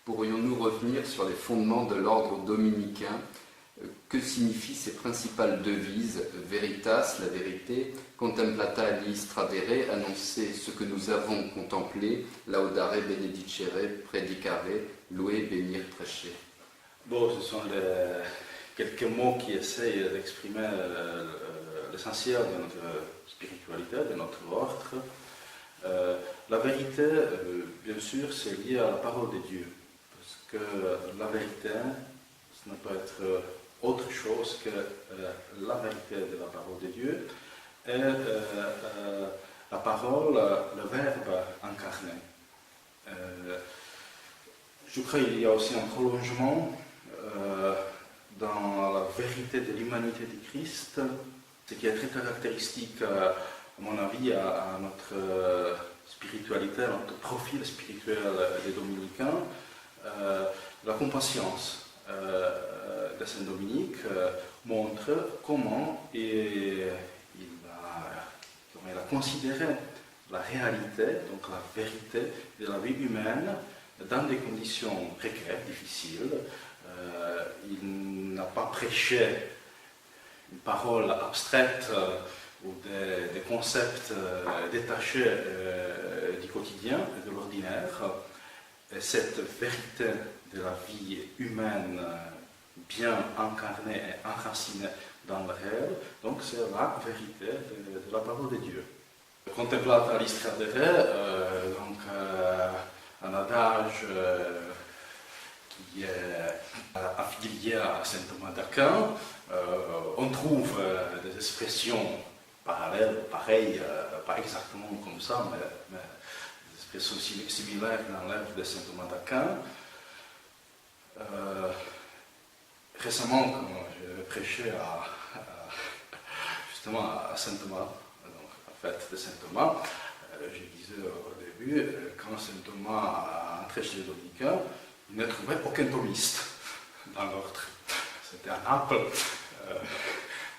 Pourrions-nous revenir sur les fondements de l'ordre dominicain? Que signifient ses principales devises? Veritas, la vérité, Contemplata aliis tradere, annoncer ce que nous avons contemplé, Laudare benedicere, predicare, louer, bénir, prêcher. Bon, ce sont quelques mots qui essayent d'exprimer l'essentiel de notre spiritualité, de notre ordre. La vérité, bien sûr, c'est lié à la parole de Dieu, parce que la vérité, ça ne peut être autre chose que la vérité de la parole de Dieu et la parole, le Verbe incarné. Je crois qu'il y a aussi un prolongement dans la vérité de l'humanité de Christ, ce qui est très caractéristique, à mon avis, à notre spiritualité, à notre profil spirituel des dominicains. La compassion de Saint Dominique montre comment il a considéré la réalité, donc la vérité de la vie humaine dans des conditions précaires, difficiles. Il n'a pas prêché une parole abstraite ou des concepts détachés du quotidien et de l'ordinaire. Et cette vérité de la vie humaine bien incarnée et enracinée dans le réel, donc c'est la vérité de la parole de Dieu. Contemplata aliis tradere, donc un adage qui est affilié à saint Thomas d'Aquin. On trouve des expressions parallèles, pareilles, pas exactement comme ça, mais des expressions similaires dans l'œuvre de saint Thomas d'Aquin. Récemment, quand je prêchais justement à saint Thomas, donc la fête de saint Thomas, je disais au début, quand saint Thomas a entré chez les dominicains, il ne trouvait aucun thomiste dans l'ordre. C'était à Naples.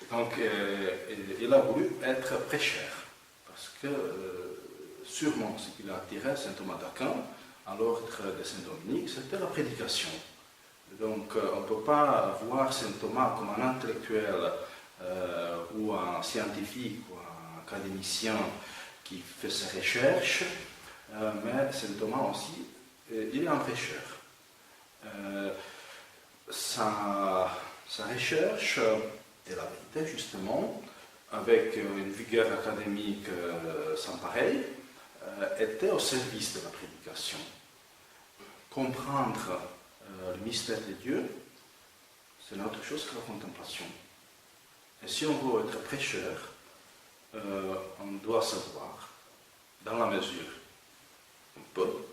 Donc, il a voulu être prêcheur, parce que sûrement ce qui l'a attiré saint Thomas d'Aquin à l'ordre de saint Dominique, c'était la prédication. Donc, on ne peut pas voir saint Thomas comme un intellectuel ou un scientifique ou un académicien qui fait ses recherches, mais saint Thomas aussi, il est un prêcheur. Sa recherche de la vérité, justement, avec une vigueur académique sans pareil, était au service de la prédication. Comprendre le mystère de Dieu, c'est une autre chose que la contemplation. Et si on veut être prêcheur, on doit savoir, dans la mesure on peut,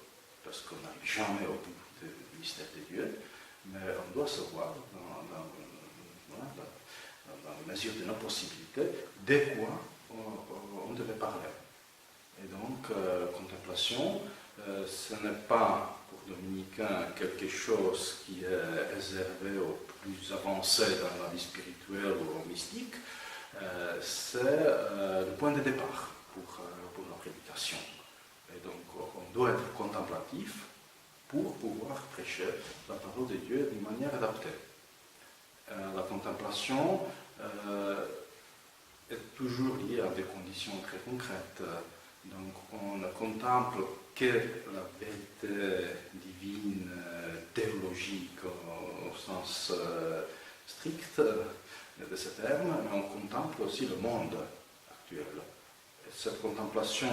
parce qu'on n'arrive jamais au bout du mystère de Dieu, mais on doit savoir, dans la mesure de nos possibilités, de quoi on devait parler. Et donc, contemplation, ce n'est pas pour dominicains quelque chose qui est réservé aux plus avancés dans la vie spirituelle ou au mystique, c'est le point de départ pour la prédication. Et donc, on doit être contemplatif pour pouvoir prêcher la parole de Dieu d'une manière adaptée. La contemplation est toujours liée à des conditions très concrètes. Donc, on ne contemple que la vérité divine, théologique au sens strict de ce terme, mais on contemple aussi le monde actuel. Et cette contemplation,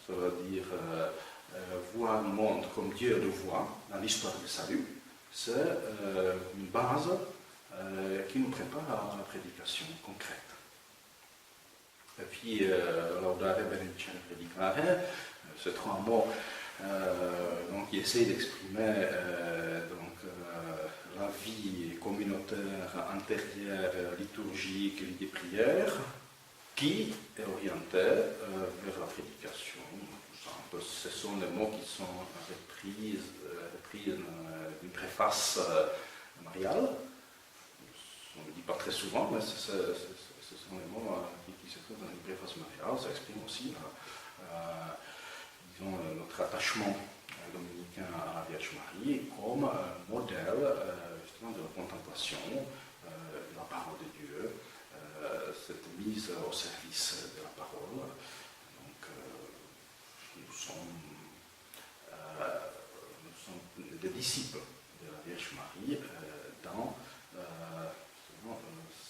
ça veut dire voir le monde comme Dieu le voit dans l'histoire du salut, c'est une base qui nous prépare à la prédication concrète. Et puis, Laudare benedicere predicare, ces trois mots qui essayent d'exprimer la vie communautaire, intérieure, liturgique, vie de prière, qui est orientée vers la prédication. Ce sont les mots qui sont repris d'une préface mariale. On ne le dit pas très souvent, mais ce sont les mots qui se trouvent dans une préface mariale. Ça exprime aussi notre attachement dominicain à la Vierge Marie, comme comme un modèle justement de la contemplation, de la parole de Dieu, cette mise au service de la parole. Donc, nous sommes des disciples de la Vierge Marie dans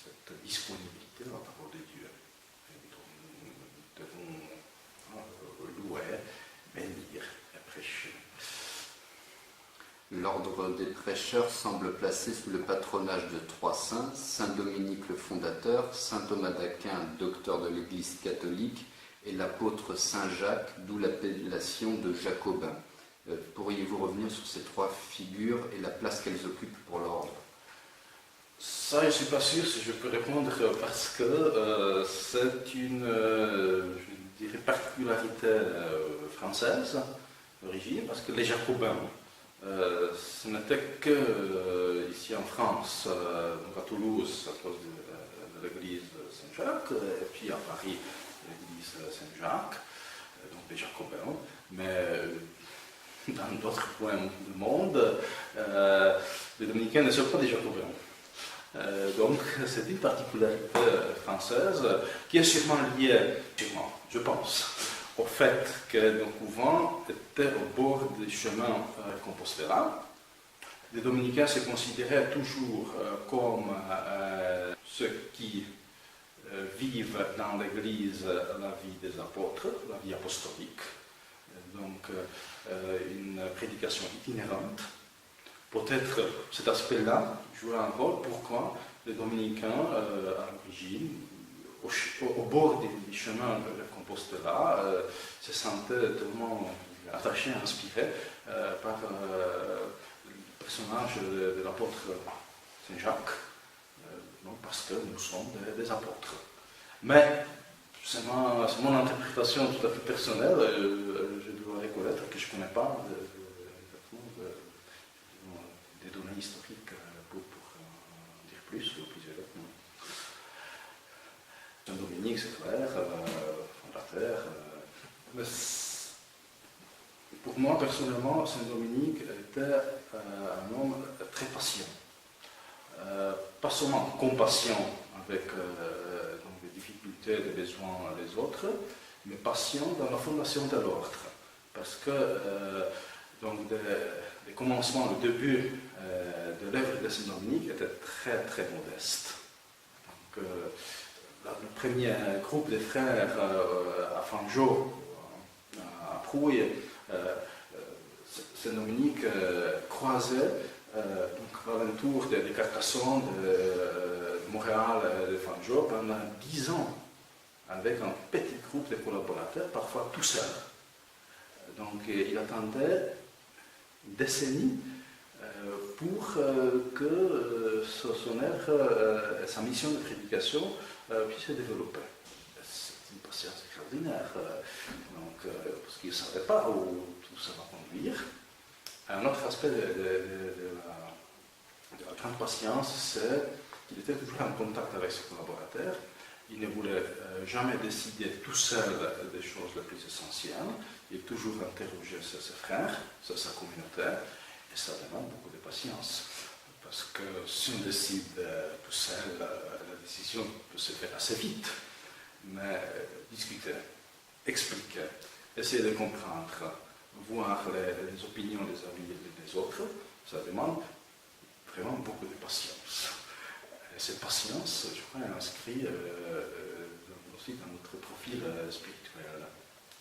cette disponibilité de la parole de Dieu. Nous devons louer, bénir et prêcher. L'ordre des prêcheurs semble placé sous le patronage de trois saints, Saint Dominique le fondateur, Saint Thomas d'Aquin, docteur de l'Église catholique, et l'apôtre Saint Jacques, d'où l'appellation de Jacobin. Pourriez-vous revenir sur ces trois figures et la place qu'elles occupent pour l'ordre? Ça, je ne suis pas sûr si je peux répondre parce que c'est une je dirais, particularité française d'origine, parce que les Jacobins, ce n'était que ici en France, donc à Toulouse, à cause de l'église Saint-Jacques, et puis à Paris, l'église Saint-Jacques, donc les Jacobins, mais dans d'autres coins du monde, les dominicains ne sont pas des Jacobins. Donc c'est une particularité française qui est sûrement liée, je pense, au fait que nos couvents étaient au bord des chemins Compostela. Les dominicains se considéraient toujours comme ceux qui vivent dans l'Église la vie des apôtres, la vie apostolique, donc une prédication itinérante. Peut-être cet aspect-là jouait un rôle pourquoi les dominicains, à l'origine, au bord des chemins de Compostela, se sentaient tellement attachés, inspirés par le personnage de l'apôtre Saint-Jacques, parce que nous sommes des apôtres. Mais c'est mon interprétation tout à fait personnelle, je dois reconnaître que je ne connais pas des données historiques pour dire plus ou plusieurs autres. Saint-Dominique, c'est clair, fondateur. Mais pour moi, personnellement, Saint-Dominique était un homme très patient. Pas seulement compassion avec donc les difficultés, les besoins des autres, mais patient dans la fondation de l'ordre. Parce que donc les commencements, le début de l'œuvre de Saint-Dominique était très très modeste. Donc, le premier groupe de frères à Fangeau, à Prouille, Saint-Dominique croisait donc, à l'entour de Carcassonne, de Montréal, de Fangeau pendant 10 ans, avec un petit groupe de collaborateurs, parfois tout seul. Donc il attendait une décennie pour que son œuvre et sa mission de prédication puissent se développer. C'est une patience extraordinaire, parce qu'il ne savait pas où tout ça va conduire. Un autre aspect de la grande patience, c'est qu'il était toujours en contact avec ses collaborateurs. Il ne voulait jamais décider tout seul des choses les plus essentielles. Il toujours interrogeait ses frères, sa communauté, et ça demande beaucoup de patience. Parce que si on décide tout seul, la décision peut se faire assez vite. Mais discuter, expliquer, essayer de comprendre, voir les opinions des avis des autres, ça demande vraiment beaucoup de patience. Et cette patience, je crois, est inscrite aussi dans notre profil spirituel.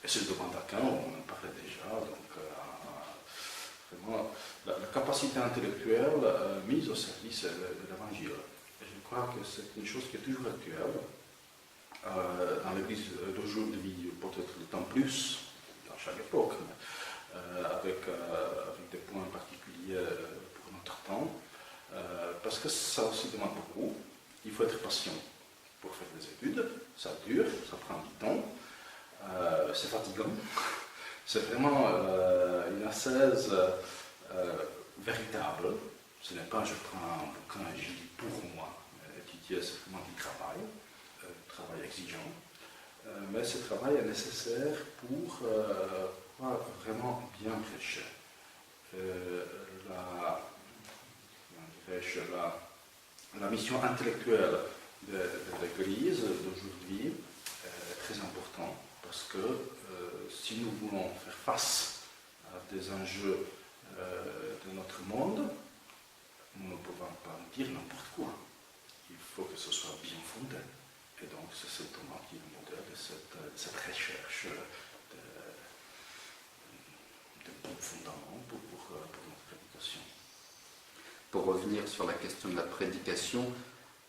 Et c'est le demande à quand, on en parlait déjà, donc vraiment la capacité intellectuelle mise au service de l'Évangile. Et je crois que c'est une chose qui est toujours actuelle. Dans l'Église d'aujourd'hui, peut-être d'autant plus, dans chaque époque, mais, avec des points particuliers pour notre temps, parce que ça aussi demande beaucoup. Il faut être patient pour faire des études, ça dure, ça prend du temps, c'est fatigant. C'est vraiment une ascèse véritable. Ce n'est pas je prends un bouquin et je lis pour moi. Étudier, c'est vraiment du travail exigeant. Mais ce travail est nécessaire pour vraiment bien prêcher. La prêche la mission intellectuelle de l'Église d'aujourd'hui est très importante parce que si nous voulons faire face à des enjeux de notre monde, nous ne pouvons pas dire n'importe quoi. Il faut que ce soit bien fondé. Et donc c'est Thomas qui est le modèle de cette recherche de bons fondements pour notre prédication. Pour revenir sur la question de la prédication,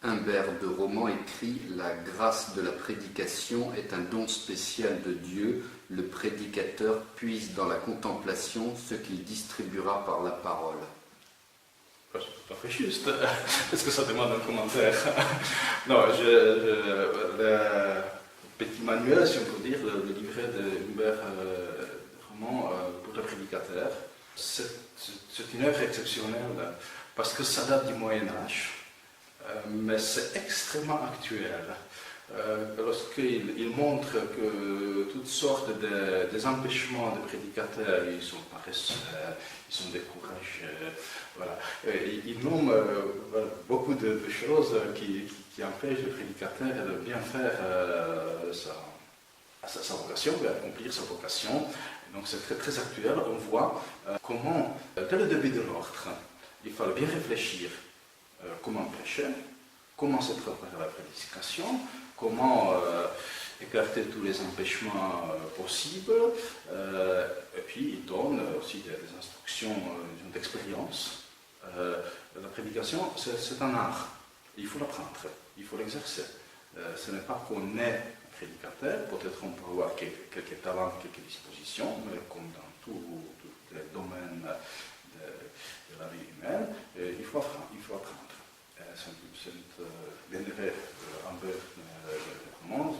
Humbert de Roman écrit « La grâce de la prédication est un don spécial de Dieu. Le prédicateur puise dans la contemplation ce qu'il distribuera par la parole. » C'est tout à fait juste. Est-ce que ça demande un commentaire? Non, le petit manuel, si on peut dire, le livret de Humbert de Roman pour le prédicateur, c'est une œuvre exceptionnelle parce que ça date du Moyen-Âge. Mais c'est extrêmement actuel. Lorsqu'il montre que toutes sortes des empêchements de prédicateurs, ils sont paresseux, ils sont découragés, voilà. Il nomme beaucoup de choses qui empêchent le prédicateur de bien faire sa vocation, d'accomplir sa vocation. Donc c'est très, très actuel. On voit comment, dès le début de l'ordre, il fallait bien réfléchir comment prêcher, comment se préparer à la prédication, comment écarter tous les empêchements possibles, et puis il donne aussi des instructions d'expérience. La prédication, c'est un art, il faut l'apprendre, il faut l'exercer. Ce n'est pas qu'on est prédicateur, peut-être on peut avoir quelques talents, quelques dispositions, mais comme dans tous les domaines de la vie humaine, il faut apprendre. L'élève Humbert de Roman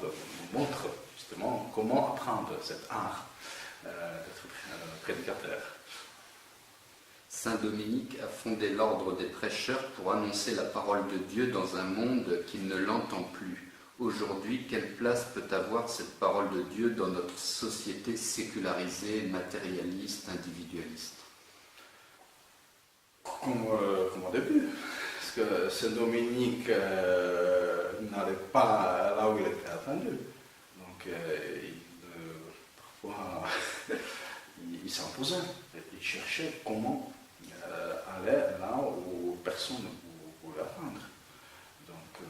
montre justement comment apprendre cet art d'être prédicateur. Saint Dominique a fondé l'ordre des prêcheurs pour annoncer la parole de Dieu dans un monde qui ne l'entend plus. Aujourd'hui, quelle place peut avoir cette parole de Dieu dans notre société sécularisée, matérialiste, individualiste? Comme au début. Parce que Saint Dominique n'allait pas là où il était attendu. Donc, parfois, il s'imposait. Il cherchait comment aller là où personne ne pouvait attendre. Donc,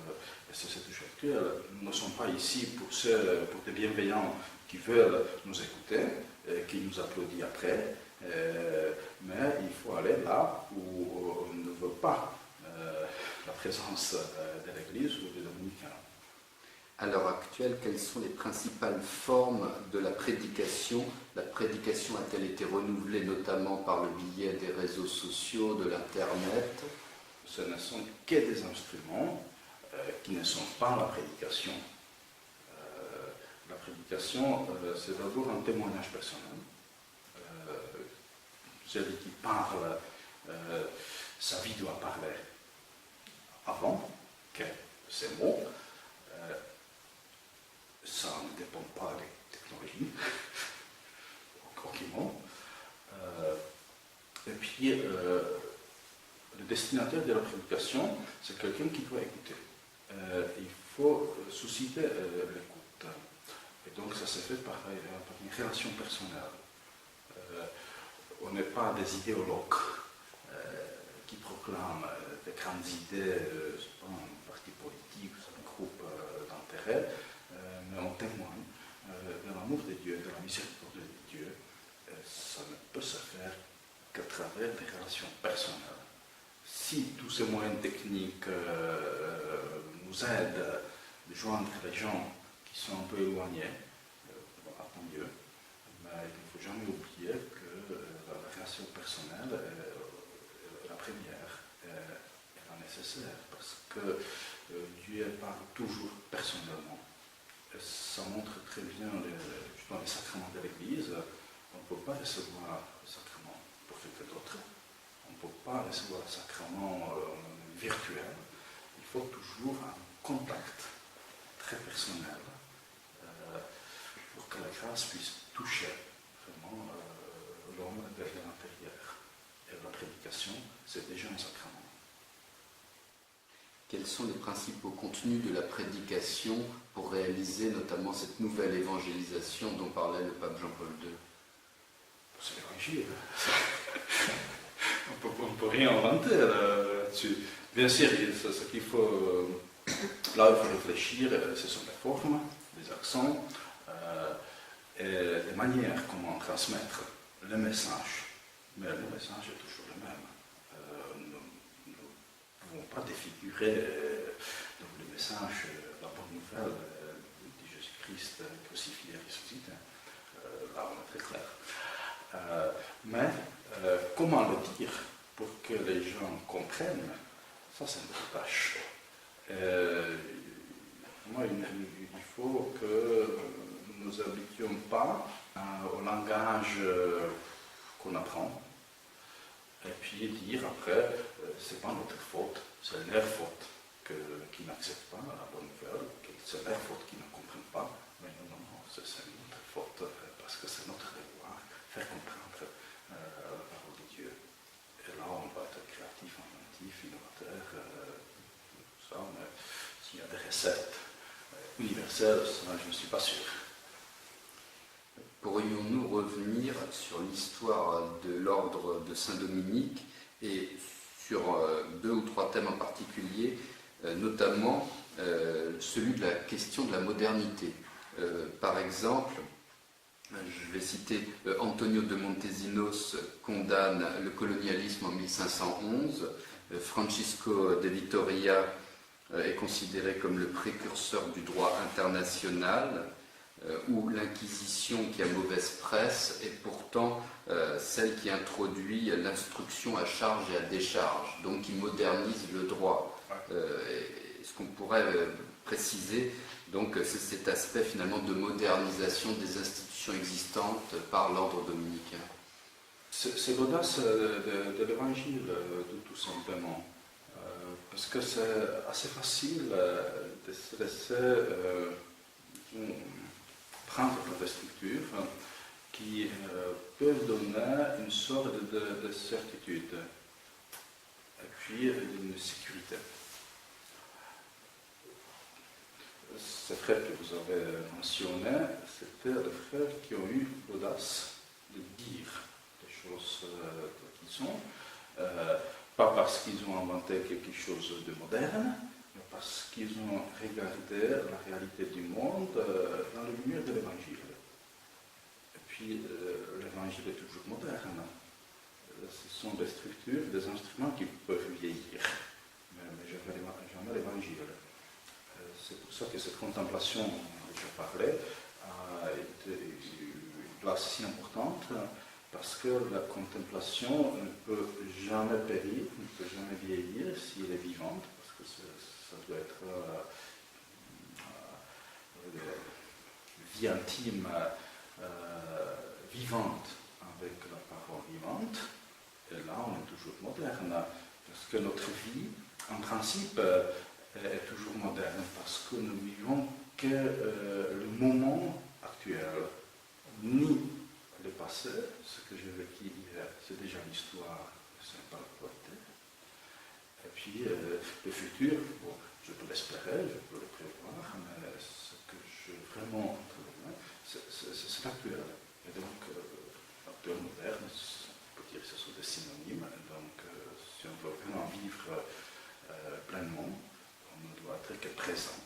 c'est toujours actuel. Nous ne sommes pas ici pour des bienveillants qui veulent nous écouter, qui nous applaudissent après, mais il faut aller là où on ne veut pas la présence de l'Église ou des dominicains. À l'heure actuelle, quelles sont les principales formes de la prédication? La prédication a-t-elle été renouvelée notamment par le biais des réseaux sociaux, de l'Internet? Ce ne sont que des instruments qui ne sont pas la prédication. La prédication, c'est d'abord un témoignage personnel. Celui qui parle, sa vie doit parler avant que ces mots. Ça ne dépend pas des technologies, aucunement. Et puis, le destinataire de la prédication, c'est quelqu'un qui doit écouter. Il faut susciter l'écoute. Et donc, ça se fait par une relation personnelle. On n'est pas des idéologues qui proclament des grandes idées, un parti politique, un groupe d'intérêt, mais on témoigne de l'amour de Dieu, de la miséricorde de Dieu. Ça ne peut se faire qu'à travers des relations personnelles. Si tous ces moyens techniques nous aident de joindre les gens qui sont un peu éloignés, tant mieux, mais il ne faut jamais oublier que la relation personnelle est la première, est la nécessaire, parce que Dieu parle toujours personnellement. Et ça montre très bien dans les sacrements de l'Église. On ne peut pas recevoir le sacrement pour quelqu'un d'autre. On ne peut pas recevoir le sacrement virtuel. Il faut toujours un contact très personnel pour que la grâce puisse toucher vraiment l'homme vers l'intérieur. Et la prédication, c'est déjà un sacrement. Quels sont les principaux contenus de la prédication pour réaliser notamment cette nouvelle évangélisation dont parlait le pape Jean-Paul II? C'est l'évangile. On ne peut rien inventer là-dessus. Bien sûr, ce qu'il faut, là il faut réfléchir, ce sont les formes, les accents, et les manières comment transmettre le message. Mais le message est toujours le même. Nous ne pouvons pas défigurer le message, la bonne nouvelle de Jésus-Christ crucifié et ressuscité. Là, on est très clair. Mais comment le dire pour que les gens comprennent, ça c'est notre tâche. Moi, il faut que nous ne nous habitions pas au langage qu'on apprend, et puis dire après, c'est pas notre faute, c'est leur faute qui n'acceptent pas la bonne nouvelle, c'est leur faute qui ne comprennent pas, mais non, c'est notre faute, parce que c'est notre devoir, faire comprendre la parole de Dieu. Et là, on va être créatif, inventif, innovateur, tout ça, mais s'il y a des recettes universelles, ça, je ne suis pas sûr. Pourrions-nous revenir sur l'histoire de l'ordre de Saint-Dominique et sur 2 ou 3 thèmes en particulier, notamment celui de la question de la modernité. Par exemple, je vais citer Antonio de Montesinos condamne le colonialisme en 1511, Francisco de Vitoria est considéré comme le précurseur du droit international, où l'Inquisition qui a mauvaise presse est pourtant celle qui introduit l'instruction à charge et à décharge, donc qui modernise le droit. Ce qu'on pourrait préciser, donc, c'est cet aspect finalement de modernisation des institutions existantes par l'ordre dominicain. C'est l'audace de l'évangile, tout simplement. Parce que c'est assez facile de se laisser prendre par des structures qui peuvent donner une sorte de certitude et puis une sécurité. Ces frères que vous avez mentionnés, c'était les frères qui ont eu l'audace de dire les choses qui sont, pas parce qu'ils ont inventé quelque chose de moderne, mais parce qu'ils ont regardé la réalité du monde dans la lumière de l'Évangile. Et puis, l'Évangile est toujours moderne. Ce sont des structures, des instruments qui peuvent vieillir, mais jamais l'Évangile. C'est pour ça que cette contemplation dont je parlais a été une place si importante, parce que la contemplation ne peut jamais périr, ne peut jamais vieillir si elle est vivante, parce que ça doit être vie intime, vivante avec la parole vivante. Et là, on est toujours moderne, parce que notre vie, en principe, est toujours moderne, parce que nous vivons que le moment actuel, ni le passé, ce que j'ai vécu hier, c'est déjà l'histoire, ce n'est pas l'actualité. Et puis le futur, bon, je peux l'espérer, je peux le prévoir, mais ce que je vraiment entre les mains, c'est l'actuel. Et donc, l'actuel moderne, on peut dire que ce sont des synonymes, donc si on veut vraiment vivre pleinement, on ne doit être que présent.